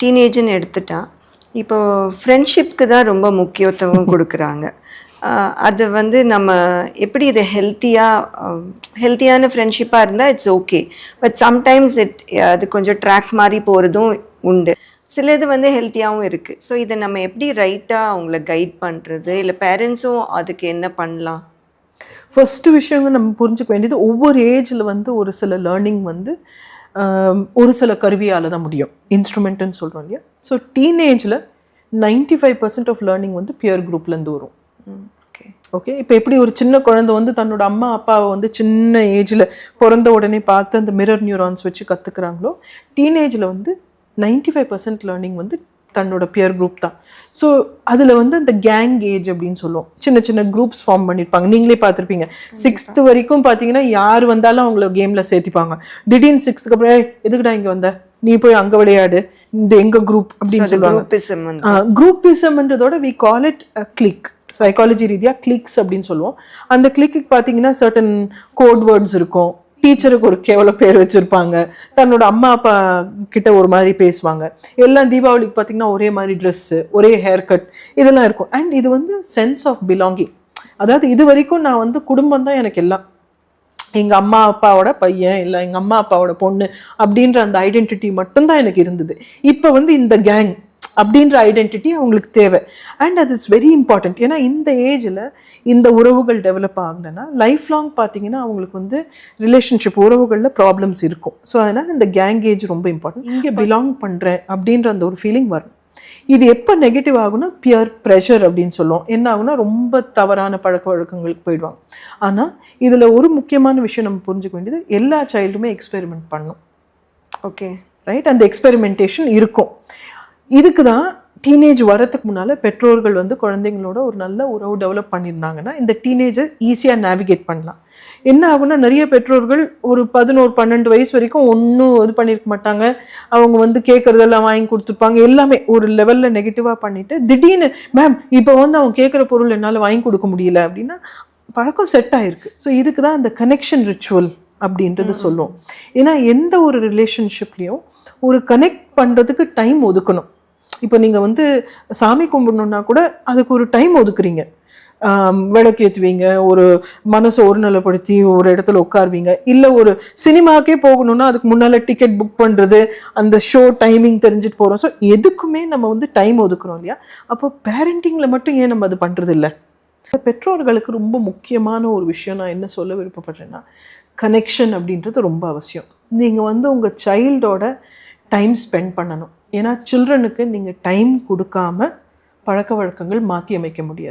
டீனேஜ்னு எடுத்துட்டா இப்போது ஃப்ரெண்ட்ஷிப்க்கு தான் ரொம்ப முக்கியத்துவம் கொடுக்குறாங்க. அது வந்து நம்ம எப்படி இதை ஹெல்த்தியான ஃப்ரெண்ட்ஷிப்பாக இருந்தால் இட்ஸ் ஓகே. பட் சம்டைம்ஸ் அது கொஞ்சம் ட்ராக் மாதிரி போகிறதும் உண்டு. சில இது வந்து ஹெல்த்தியாகவும் இருக்குது. ஸோ இதை நம்ம எப்படி ரைட்டாக அவங்கள கைட் பண்ணுறது, இல்லை பேரண்ட்ஸும் அதுக்கு என்ன பண்ணலாம்? ஃபர்ஸ்ட் விஷயம் நம்ம புரிஞ்சுக்க வேண்டியது, ஒவ்வொரு ஏஜில் வந்து ஒரு சில லேர்னிங் வந்து ஒரு சில கருவியால் தான் முடியும். இன்ஸ்ட்ருமெண்ட்டுன்னு சொல்கிறோம் இல்லையா. ஸோ டீனேஜில் 95% ஆஃப் லேர்னிங் வந்து பியர் குரூப்லேருந்து வரும். ஓகே, இப்போ எப்படி ஒரு சின்ன குழந்தை வந்து தன்னோட அம்மா அப்பாவை வந்து சின்ன ஏஜில் பிறந்த உடனே பார்த்து அந்த மிரர் நியூரான்ஸ் வச்சு கற்றுக்குறாங்களோ, டீனேஜில் வந்து 95% லேர்னிங் வந்து தன்னோட பியர் குரூப் தான். ஸோ அதில் வந்து அந்த கேங் ஏஜ் அப்படின்னு சொல்லுவோம். சின்ன சின்ன குரூப்ஸ் ஃபார்ம் பண்ணியிருப்பாங்க. நீங்களே பார்த்துருப்பீங்க. 6th வரைக்கும் பார்த்தீங்கன்னா யார் வந்தாலும் அவங்கள கேமில் சேர்த்திப்பாங்க. திடீர்னு 6th அப்புறம் எதுக்குடா இங்கே வந்த, நீ போய் அங்கே விளையாடு, இந்த எங்கள் குரூப் அப்படின்னு சொல்லுவாங்க. குரூப்பிசம்ன்றதோட we call it a clique. Psychology ரீதியாக கிளிக்ஸ் அப்படின்னு சொல்லுவோம். அந்த கிளிக்கு பார்த்தீங்கன்னா சர்டன் கோட் வேர்ட்ஸ் இருக்கும். டீச்சருக்கு ஒரு கேவல பேர் வச்சுருப்பாங்க. தன்னோட அம்மா அப்பா கிட்ட ஒரு மாதிரி பேசுவாங்க. எல்லாம் தீபாவளிக்கு பார்த்தீங்கன்னா ஒரே மாதிரி ட்ரெஸ்ஸு, ஒரே ஹேர் கட், இதெல்லாம் இருக்கும். அண்ட் இது வந்து சென்ஸ் ஆஃப் பிலாங்கிங். அதாவது இது வரைக்கும் நான் வந்து குடும்பம் தான் எனக்கு எல்லாம், எங்கள் அம்மா அப்பாவோட பையன் இல்லை எங்கள் அம்மா அப்பாவோட பொண்ணு அப்படின்ற அந்த ஐடென்டிட்டி மட்டும்தான் எனக்கு இருந்தது. இப்போ வந்து இந்த கேங் அப்படின்ற ஐடென்டிட்டி அவங்களுக்கு தேவை. அண்ட் அது இஸ் வெரி இம்பார்ட்டண்ட். ஏன்னா இந்த ஏஜில் இந்த உறவுகள் டெவலப் ஆகலைன்னா லைஃப் லாங் பார்த்தீங்கன்னா அவங்களுக்கு வந்து ரிலேஷன்ஷிப் உறவுகளில் ப்ராப்ளம்ஸ் இருக்கும். ஸோ அதனால் இந்த கேங் ஏஜ் ரொம்ப இம்பார்ட்டன்ட். இங்கே பிலாங் பண்ணுறேன் அப்படின்ற அந்த ஒரு ஃபீலிங் வரும். இது எப்போ நெகட்டிவ் ஆகுனா பியர் ப்ரெஷர் அப்படின்னு சொல்லுவோம். என்ன ஆகுனா ரொம்ப தவறான பழக்க வழக்கங்களுக்கு போயிடுவாங்க. ஆனால் இதில் ஒரு முக்கியமான விஷயம் நம்ம புரிஞ்சுக்க வேண்டியது, எல்லா சைல்டுமே எக்ஸ்பெரிமெண்ட் பண்ணும். ஓகே ரைட், அந்த எக்ஸ்பெரிமெண்டேஷன் இருக்கும். இதுக்கு தான் டீனேஜ் வரத்துக்கு முன்னால் பெற்றோர்கள் வந்து குழந்தைங்களோட ஒரு நல்ல உறவு டெவலப் பண்ணியிருந்தாங்கன்னா இந்த டீனேஜை ஈஸியாக நேவிகேட் பண்ணலாம். என்ன ஆகுனா, நிறைய பெற்றோர்கள் ஒரு 11-12 வயசு வரைக்கும் ஒன்றும் இது பண்ணியிருக்க மாட்டாங்க. அவங்க வந்து கேட்குறதெல்லாம் வாங்கி கொடுத்துருப்பாங்க. எல்லாமே ஒரு லெவலில் நெகட்டிவாக பண்ணிவிட்டு திடீர்னு மேம் இப்போ வந்து அவங்க கேட்குற பொருள் என்னால் வாங்கி கொடுக்க முடியல அப்படின்னா பழக்கம் செட் ஆகிருக்கு. ஸோ இதுக்கு தான் அந்த கனெக்ஷன் ரிச்சுவல் அப்படின்றது சொல்லுவோம். ஏன்னா எந்த ஒரு ரிலேஷன்ஷிப்லேயும் ஒரு கனெக்ட் பண்ணுறதுக்கு டைம் ஒதுக்கணும். இப்போ நீங்கள் வந்து சாமி கும்பிடணுன்னா கூட அதுக்கு ஒரு டைம் ஒதுக்குறீங்க. விளக்கேற்றுவீங்க, ஒரு மனசை ஒருநிலைப்படுத்தி ஒரு இடத்துல உட்காருவீங்க. இல்லை ஒரு சினிமாக்கே போகணுன்னா அதுக்கு முன்னால் டிக்கெட் புக் பண்ணுறது, அந்த ஷோ டைமிங் தெரிஞ்சுட்டு போகிறோம். ஸோ எதுக்குமே நம்ம வந்து டைம் ஒதுக்குறோம் இல்லையா. அப்போ பேரண்டிங்கில் மட்டும் ஏன் நம்ம அது பண்ணுறது இல்லை? பெற்றோர்களுக்கு ரொம்ப முக்கியமான ஒரு விஷயம் நான் என்ன சொல்ல விருப்பப்படுறேன்னா, கனெக்ஷன் அப்படின்றது ரொம்ப அவசியம். நீங்கள் வந்து உங்கள் சைல்டோட டைம் ஸ்பெண்ட் பண்ணணும். ஏன்னா சில்ட்ரனுக்கு நீங்கள் டைம் கொடுக்காம பழக்க வழக்கங்கள் மாற்றி அமைக்க முடியாது.